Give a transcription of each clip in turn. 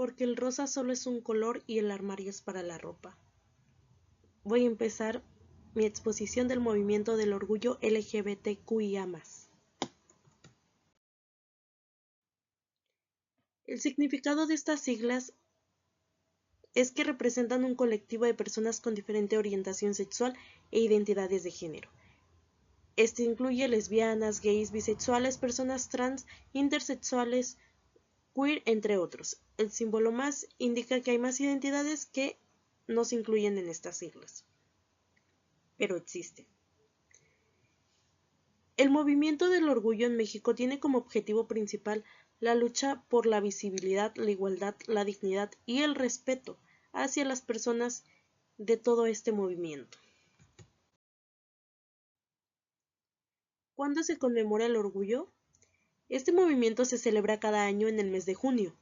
porque el rosa solo es un color y el armario es para la ropa. Voy a empezar mi exposición del movimiento del orgullo LGBTQIA+. El significado de estas siglas es que representan un colectivo de personas con diferente orientación sexual e identidades de género. Este incluye lesbianas, gays, bisexuales, personas trans, intersexuales, queer, entre otros. El símbolo más indica que hay más identidades que no se incluyen en estas siglas, pero existen. El movimiento del orgullo en México tiene como objetivo principal la lucha por la visibilidad, la igualdad, la dignidad y el respeto hacia las personas de todo este movimiento. ¿Cuándo se conmemora el orgullo? Este movimiento se celebra cada año en el mes de junio,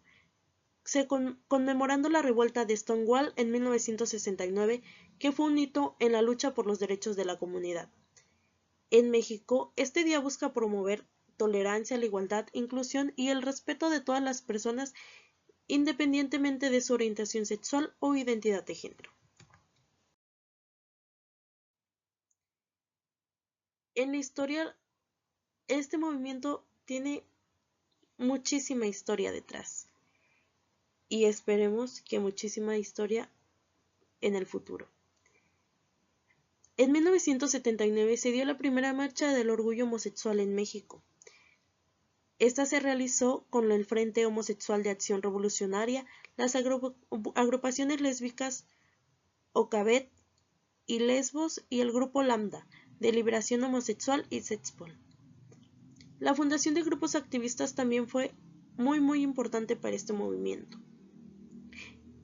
conmemorando la revuelta de Stonewall en 1969, que fue un hito en la lucha por los derechos de la comunidad. En México, este día busca promover tolerancia, la igualdad, inclusión y el respeto de todas las personas, independientemente de su orientación sexual o identidad de género. En la historia, este movimiento tiene muchísima historia detrás y esperemos que muchísima historia en el futuro. En 1979 se dio la primera marcha del orgullo homosexual en México. Esta se realizó con el Frente Homosexual de Acción Revolucionaria, las agrupaciones lésbicas Ocabet y Lesbos y el Grupo Lambda, de Liberación Homosexual y Sexpol. La fundación de grupos activistas también fue muy importante para este movimiento.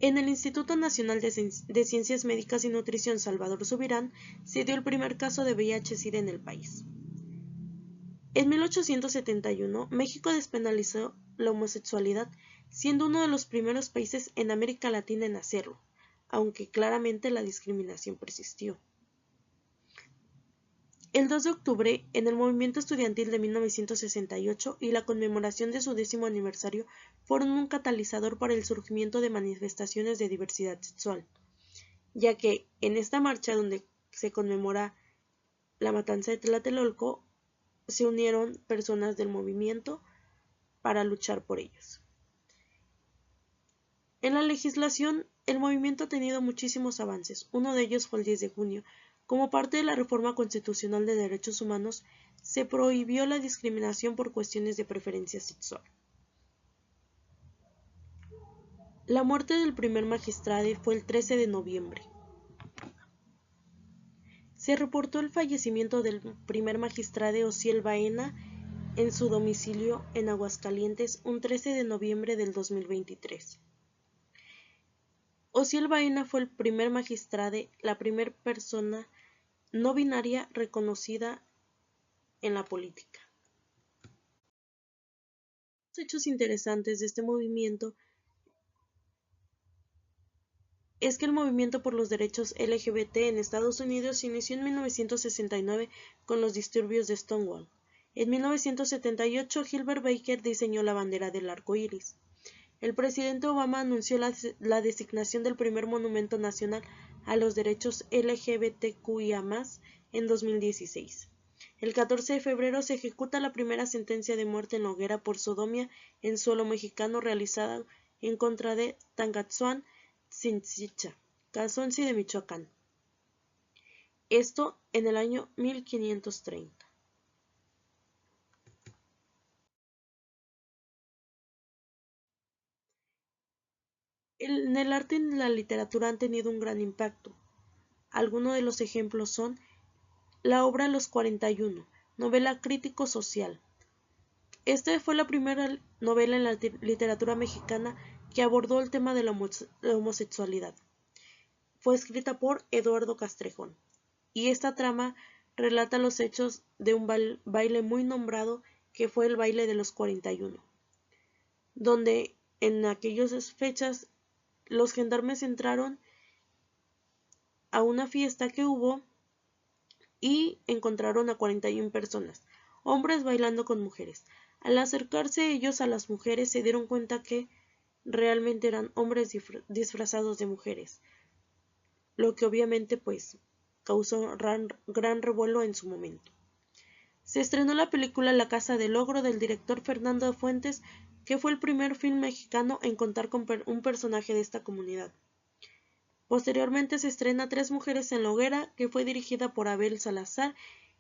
En el Instituto Nacional de Ciencias Médicas y Nutrición Salvador Subirán se dio el primer caso de VIH-Sida en el país. En 1871, México despenalizó la homosexualidad, siendo uno de los primeros países en América Latina en hacerlo, aunque claramente la discriminación persistió. El 2 de octubre, en el movimiento estudiantil de 1968 y la conmemoración de su 10º aniversario fueron un catalizador para el surgimiento de manifestaciones de diversidad sexual, ya que en esta marcha donde se conmemora la matanza de Tlatelolco, se unieron personas del movimiento para luchar por ellos. En la legislación, el movimiento ha tenido muchísimos avances. Uno de ellos fue el 10 de junio. Como parte de la reforma constitucional de derechos humanos, se prohibió la discriminación por cuestiones de preferencia sexual. La muerte del primer magistrado fue el 13 de noviembre. Se reportó el fallecimiento del primer magistrado Osiel Baena en su domicilio en Aguascalientes un 13 de noviembre del 2023. Osiel Baena fue el primer magistrado, la primera persona no binaria reconocida en la política. Los hechos interesantes de este movimiento es que el movimiento por los derechos LGBT en Estados Unidos se inició en 1969 con los disturbios de Stonewall. En 1978, Gilbert Baker diseñó la bandera del arco iris. El presidente Obama anunció la designación del primer monumento nacional a los derechos LGBTQIA+ en 2016. El 14 de febrero se ejecuta la primera sentencia de muerte en la hoguera por sodomía en suelo mexicano realizada en contra de Tangatzuan Tzintzitza, Calzonsi de Michoacán. Esto en el año 1530. En el arte y en la literatura han tenido un gran impacto. Algunos de los ejemplos son la obra Los 41, novela crítico-social. Esta fue la primera novela en la literatura mexicana que abordó el tema de la homosexualidad. Fue escrita por Eduardo Castrejón, y esta trama relata los hechos de un baile muy nombrado que fue el baile de los 41, donde en aquellas fechas los gendarmes entraron a una fiesta que hubo y encontraron a 41 personas, hombres bailando con mujeres. Al acercarse ellos a las mujeres se dieron cuenta que realmente eran hombres disfrazados de mujeres, lo que obviamente pues causó gran revuelo en su momento. Se estrenó la película La Casa del Ogro del director Fernando Fuentes, que fue el primer film mexicano en contar con un personaje de esta comunidad. Posteriormente se estrena Tres mujeres en la hoguera, que fue dirigida por Abel Salazar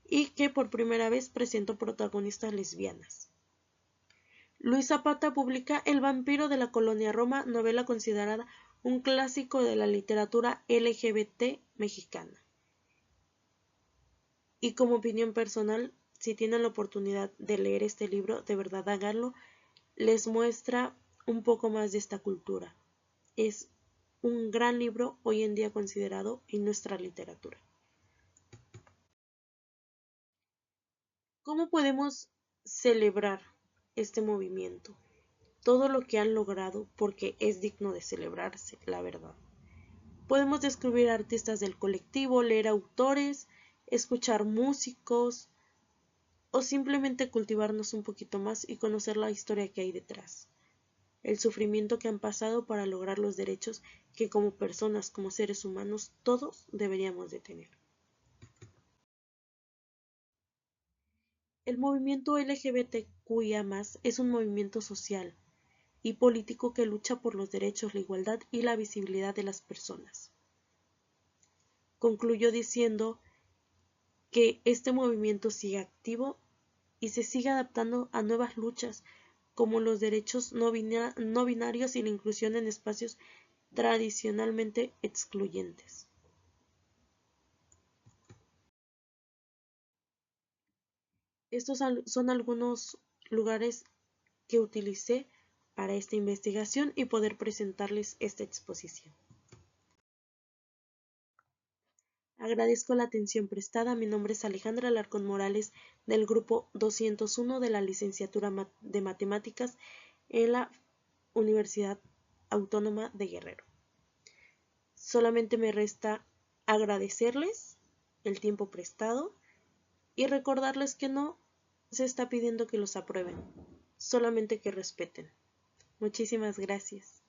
y que por primera vez presentó protagonistas lesbianas. Luis Zapata publica El vampiro de la colonia Roma, novela considerada un clásico de la literatura LGBT mexicana. Y como opinión personal, si tienen la oportunidad de leer este libro, de verdad háganlo, les muestra un poco más de esta cultura. Es un gran libro hoy en día considerado en nuestra literatura. ¿Cómo podemos celebrar este movimiento? Todo lo que han logrado, porque es digno de celebrarse, la verdad. Podemos descubrir artistas del colectivo, leer autores, escuchar músicos o simplemente cultivarnos un poquito más y conocer la historia que hay detrás. El sufrimiento que han pasado para lograr los derechos que como personas, como seres humanos, todos deberíamos de tener. El movimiento LGBTQIA+ es un movimiento social y político que lucha por los derechos, la igualdad y la visibilidad de las personas. Concluyó diciendo que este movimiento sigue activo y se sigue adaptando a nuevas luchas como los derechos no binarios y la inclusión en espacios tradicionalmente excluyentes. Estos son algunos lugares que utilicé para esta investigación y poder presentarles esta exposición. Agradezco la atención prestada. Mi nombre es Alejandra Alarcón Morales del grupo 201 de la licenciatura de Matemáticas en la Universidad Autónoma de Guerrero. Solamente me resta agradecerles el tiempo prestado y recordarles que no se está pidiendo que los aprueben, solamente que respeten. Muchísimas gracias.